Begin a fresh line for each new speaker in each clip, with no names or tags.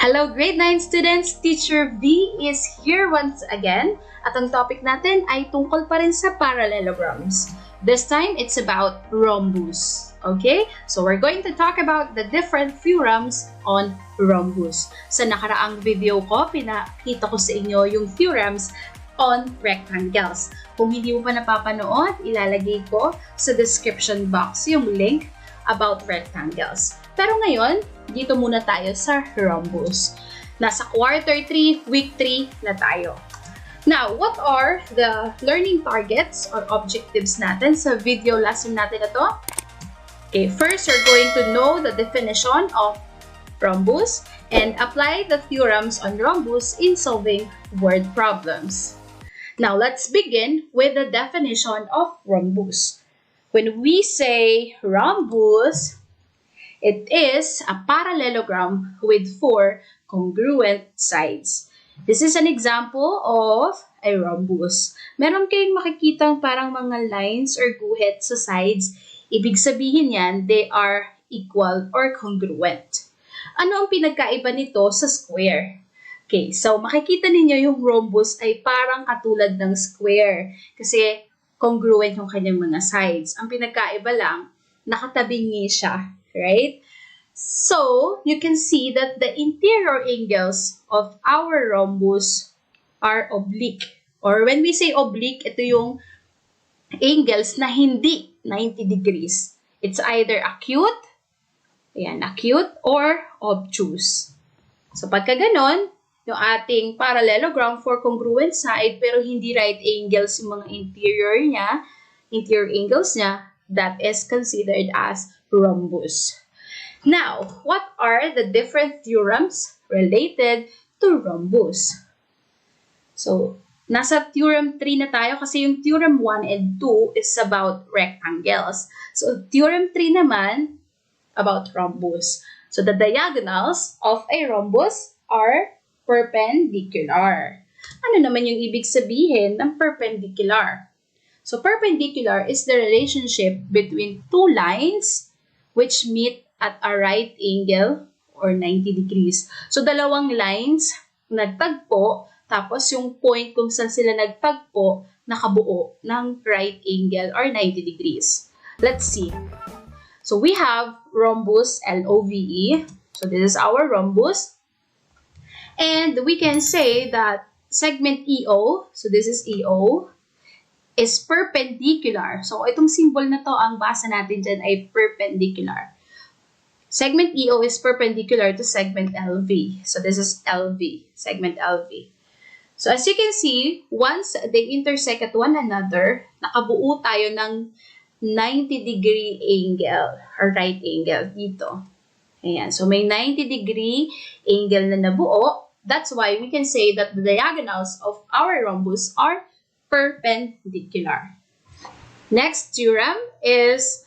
Hello grade 9 students! Teacher V is here once again at ang topic natin ay tungkol pa rin sa parallelograms. This time, it's about rhombus. Okay? So we're going to talk about the different theorems on rhombus. Sa nakaraang video ko, pinakita ko sa inyo yung theorems on rectangles. Kung hindi mo pa napapanood, ilalagay ko sa description box yung link about rectangles. Pero ngayon, dito muna tayo sa rhombus. Nasa quarter 3, week 3 na tayo. Now, what are the learning targets or objectives natin sa video lesson natin na to? Okay, first, you're going to know the definition of rhombus and apply the theorems on rhombus in solving word problems. Now, let's begin with the definition of rhombus. When we say rhombus, it is a parallelogram with 4 congruent sides. This is an example of a rhombus. Meron kayong makikitang parang mga lines or guhit sa sides. Ibig sabihin yan, they are equal or congruent. Ano ang pinagkaiba nito sa square? Okay, so makikita ninyo yung rhombus ay parang katulad ng square kasi congruent yung kanyang mga sides. Ang pinagkaiba lang, nakatabingi siya, right? So, you can see that the interior angles of our rhombus are oblique. Or when we say oblique, ito yung angles na hindi 90 degrees. It's either acute, ayan, acute, or obtuse. So, pagka ganon, yung ating parallelogram for congruent side, pero hindi right angles yung mga interior angles niya, that is considered as rhombus. Now, what are the different theorems related to rhombus? So, nasa theorem 3 na tayo kasi yung theorem 1 and 2 is about rectangles. So, theorem 3 naman about rhombus. So, the diagonals of a rhombus are perpendicular. Ano naman yung ibig sabihin ng perpendicular? So, perpendicular is the relationship between two lines which meet at a right angle or 90 degrees. So, dalawang lines nagtagpo, tapos yung point kung saan sila nagtagpo, nakabuo ng right angle or 90 degrees. Let's see. So, we have rhombus, L-O-V-E. So, this is our rhombus. And we can say that segment EO, so this is EO, is perpendicular. So, itong symbol na to, ang basa natin dyan ay perpendicular. Segment EO is perpendicular to segment LV. So, this is LV, segment LV. So, as you can see, once they intersect at one another, nakabuo tayo ng 90-degree angle or right angle dito. Ayan. So, may 90-degree angle na nabuo. That's why we can say that the diagonals of our rhombus are perpendicular. Next theorem is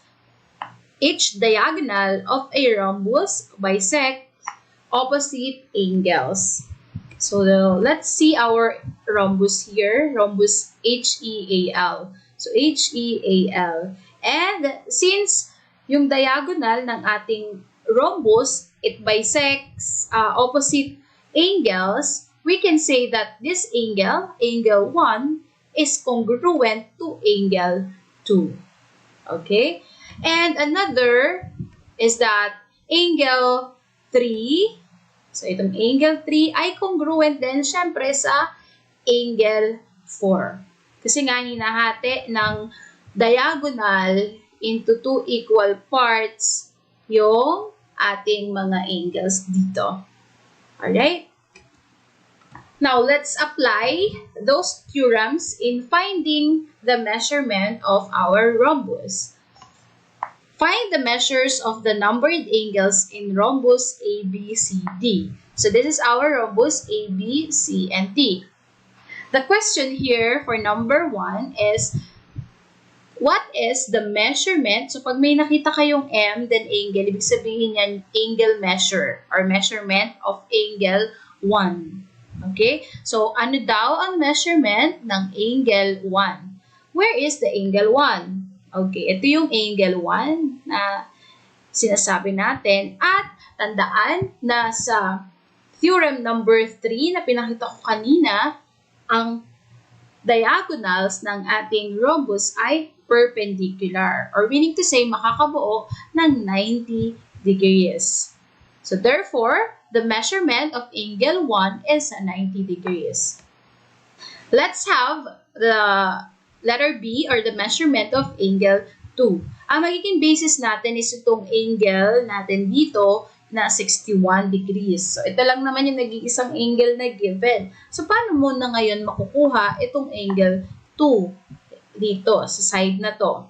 each diagonal of a rhombus bisects opposite angles. So, let's see our rhombus here. Rhombus H-E-A-L. So, H-E-A-L. And since yung diagonal ng ating rhombus, it bisects opposite angles, we can say that this angle, angle 1, is congruent to angle 2. Okay? And another is that angle 3, so itong angle 3 ay congruent din syempre sa angle 4. Kasi nga hinahati ng diagonal into two equal parts yung ating mga angles dito. Alright? Now, let's apply those theorems in finding the measurement of our rhombus. Find the measures of the numbered angles in rhombus A, B, C, D. So, this is our rhombus A, B, C, and D. The question here for number 1 is, what is the measurement? So, pag may nakita kayong M, then angle, ibig sabihin yan, angle measure or measurement of angle 1. Okay? So, ano daw ang measurement ng angle 1? Where is the angle 1? Okay, ito yung angle 1 na sinasabi natin. At tandaan na sa theorem number 3 na pinakita ko kanina, ang diagonals ng ating rhombus ay perpendicular, or meaning to say makakabuo ng 90 degrees. So therefore, the measurement of angle 1 is 90 degrees. Let's have the letter B, or the measurement of angle 2. Ang magiging basis natin is itong angle natin dito na 61 degrees. So ito lang naman yung nag-iisang angle na given. So paano mo na ngayon makukuha itong angle 2 dito sa side na to?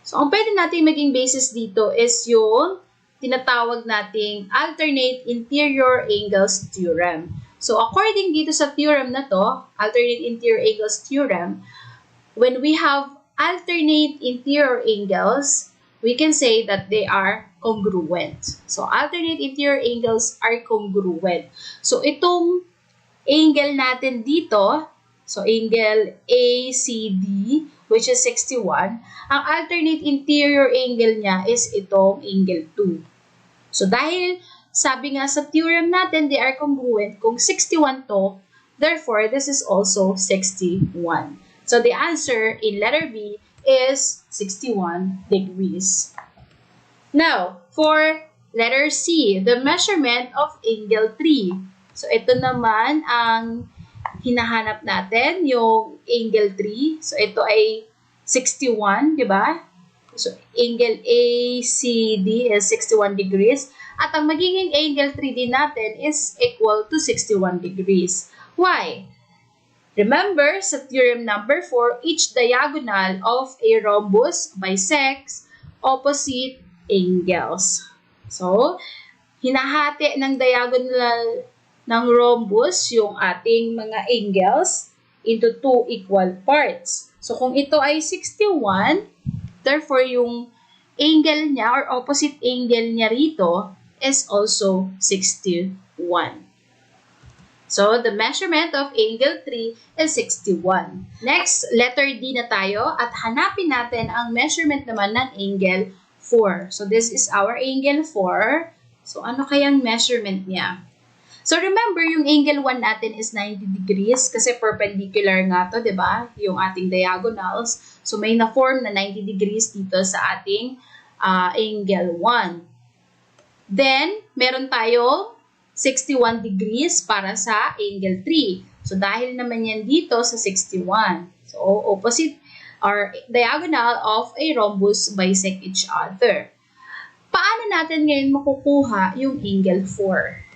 So ang pwede natin maging basis dito is yung tinatawag nating alternate interior angles theorem. So according dito sa theorem na to, alternate interior angles theorem, when we have alternate interior angles, we can say that they are congruent. So alternate interior angles are congruent. So itong angle natin dito, so angle ACD, which is 61, ang alternate interior angle niya is itong angle 2. So dahil sabi nga sa theorem natin, they are congruent. Kung 61 to, therefore, this is also 61. So the answer in letter B is 61 degrees. Now, for letter C, the measurement of angle 3. So ito naman ang hinahanap natin, yung angle 3. So ito ay 61, di ba? So angle ACD is 61 degrees. At ang magiging angle 3D natin is equal to 61 degrees. Why? Remember, sa theorem number 4, each diagonal of a rhombus bisects opposite angles. So, hinahati ng diagonal ng rhombus yung ating mga angles into two equal parts. So, kung ito ay 61, therefore, yung angle niya or opposite angle niya rito is also 61. So, the measurement of angle 3 is 61. Next, letter D na tayo at hanapin natin ang measurement naman ng angle 4. So, this is our angle 4. So, ano kayang measurement niya? So, remember, yung angle 1 natin is 90 degrees kasi perpendicular nga to, di ba? Yung ating diagonals. So, may na-form na 90 degrees dito sa ating angle 1. Then, meron tayo 61 degrees para sa angle 3. So, dahil naman yan dito sa 61. So, opposite or diagonal of a rhombus bisect each other. Paano natin ngayon makukuha yung angle 4?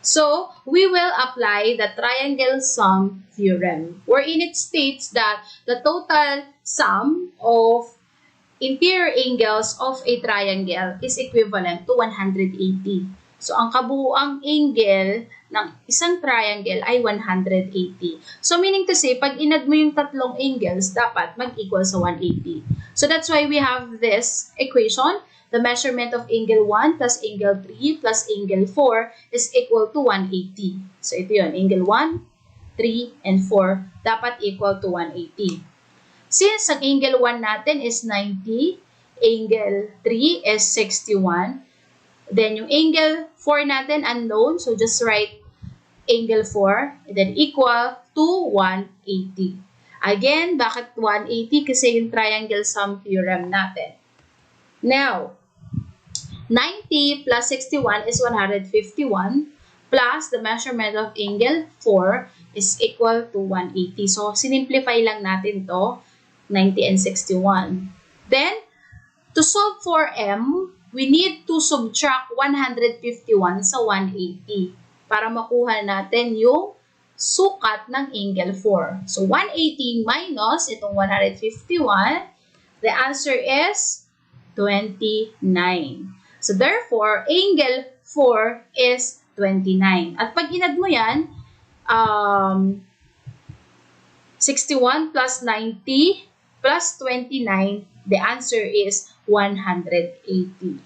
So, we will apply the triangle sum theorem, wherein it states that the total sum of interior angles of a triangle is equivalent to 180. So, ang kabuuang angle ng isang triangle ay 180. So, meaning to say, pag inad mo yung tatlong angles, dapat mag-equal sa 180. So, that's why we have this equation. The measurement of angle 1 plus angle 3 plus angle 4 is equal to 180. So, ito yun. Angle 1, 3, and 4 dapat equal to 180. Since ang angle 1 natin is 90, angle 3 is 61, then yung angle 4 natin unknown, so just write angle 4, and then equal to 180. Again, bakit 180? Kasi yung triangle sum theorem natin. Now, 90 plus 61 is 151, plus the measurement of angle 4 is equal to 180. So, sinimplify lang natin to, 90 and 61. Then, to solve for M, we need to subtract 151 sa 180 para makuha natin yung sukat ng angle 4. So, 180 minus itong 151, the answer is 29. So, therefore, angle 4 is 29. At pag inad mo yan, 61 plus 90 plus 29, the answer is 180.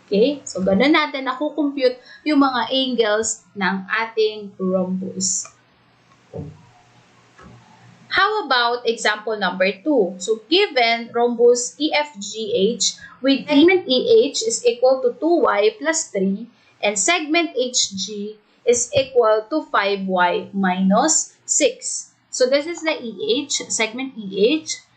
Okay? So, ganun natin nakukompute yung mga angles ng ating rhombus. How about example number 2? So, given rhombus EFGH with segment EH is equal to 2y plus 3 and segment HG is equal to 5y minus 6. So this is the EH, segment EH.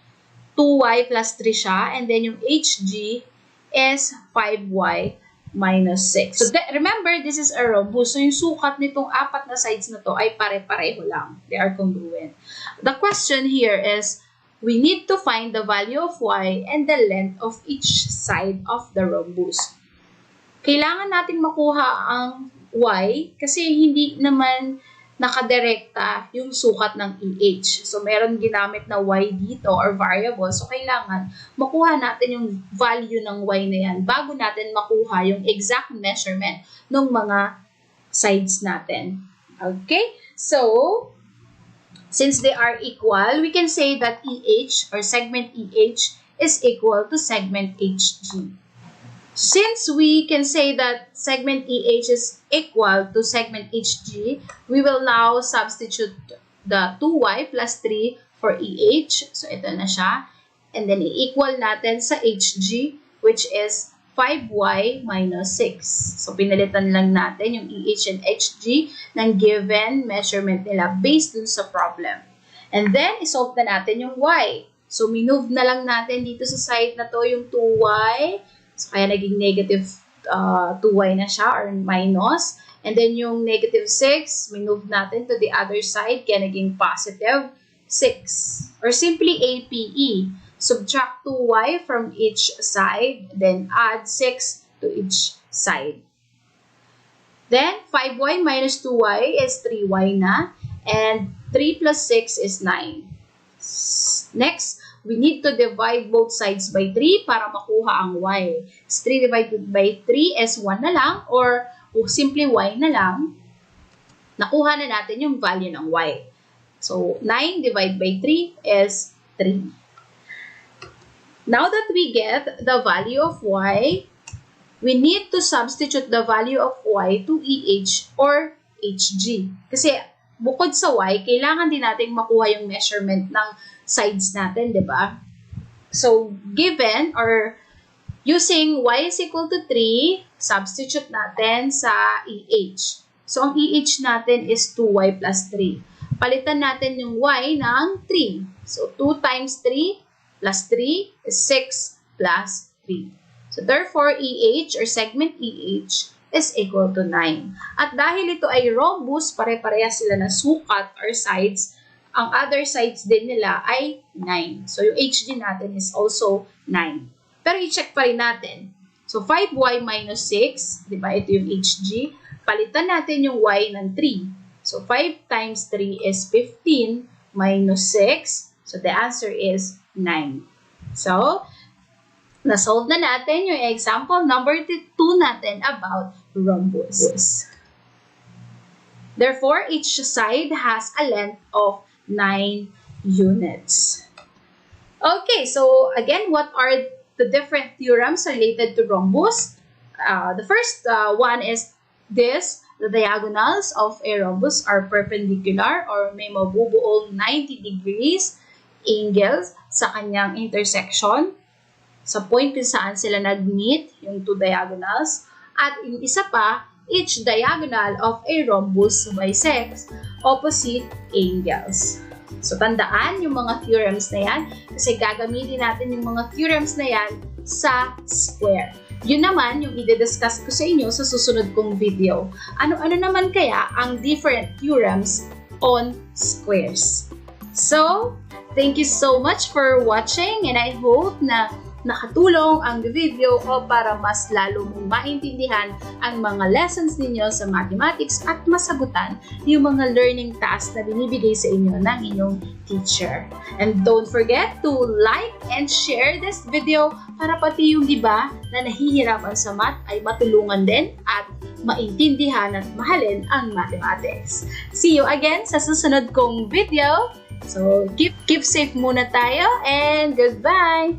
2y plus 3 siya, and then yung HG is 5y minus 6. So remember, this is a rhombus. So yung sukat nitong apat na sides na to ay pare-pareho lang. They are congruent. The question here is, we need to find the value of y and the length of each side of the rhombus. Kailangan natin makuha ang y kasi hindi naman nakadirekta yung sukat ng EH. So, meron ginamit na y dito or variable. So, kailangan makuha natin yung value ng y na yan bago natin makuha yung exact measurement ng mga sides natin. Okay? So, since they are equal, we can say that EH or segment EH is equal to segment HG. Since we can say that segment EH is equal to segment HG, we will now substitute the 2y plus 3 for EH. So, ito na siya. And then, i-equal natin sa HG, which is 5y minus 6. So, pinalitan lang natin yung EH and HG ng given measurement nila based dun sa problem. And then, isolve na natin yung y. So, minove na lang natin dito sa side na to yung 2y. So, kaya naging negative 2y na siya or minus. And then, yung negative 6, minove natin to the other side. Kaya naging positive 6. Or simply APE. Subtract 2y from each side. Then, add 6 to each side. Then, 5y minus 2y is 3y na. And 3 plus 6 is 9. Next, we need to divide both sides by 3 para makuha ang y. 3 divided by 3 is 1 na lang or simply y na lang. Nakuha na natin yung value ng y. So, 9 divided by 3 is 3. Now that we get the value of y, we need to substitute the value of y to EH or HG. Kasi bukod sa y, kailangan din natin makuha yung measurement ng sides natin, di ba? So, given or using y is equal to 3, substitute natin sa EH. So, ang EH natin is 2y plus 3. Palitan natin yung y ng 3. So, 2 times 3 plus 3 is 6 plus 3. So, therefore, EH or segment EH is equal to 9. At dahil ito ay rhombus, pare-parehas sila na sukat or sides, ang other sides din nila ay 9. So, yung HG natin is also 9. Pero i-check pa rin natin. So, 5y minus 6, di ba? Ito yung HG. Palitan natin yung y ng 3. So, 5 times 3 is 15 minus 6. So, the answer is 9. So, na-solve na natin yung example number 2 natin about rhombus. Therefore, each side has a length of 9 units. Okay, so again, what are the different theorems related to rhombus? The first one is this. The diagonals of a rhombus are perpendicular or may mabubuong 90 degrees angles sa kanyang intersection sa point kung saan sila nag-meet, yung two diagonals. At yung isa pa, each diagonal of a rhombus bisects opposite angles. So, tandaan yung mga theorems na yan kasi gagamitin natin yung mga theorems na yan sa square. Yun naman yung i-discuss ko sa inyo sa susunod kong video. Ano-ano naman kaya ang different theorems on squares? So, thank you so much for watching and I hope na nakatulong ang video ko para mas lalo mong maintindihan ang mga lessons ninyo sa mathematics at masagutan yung mga learning tasks na binibigay sa inyo ng inyong teacher. And don't forget to like and share this video para pati yung iba na nahihirapan sa math ay matulungan din at maintindihan at mahalin ang mathematics. See you again sa susunod kong video. So, keep safe muna tayo and goodbye!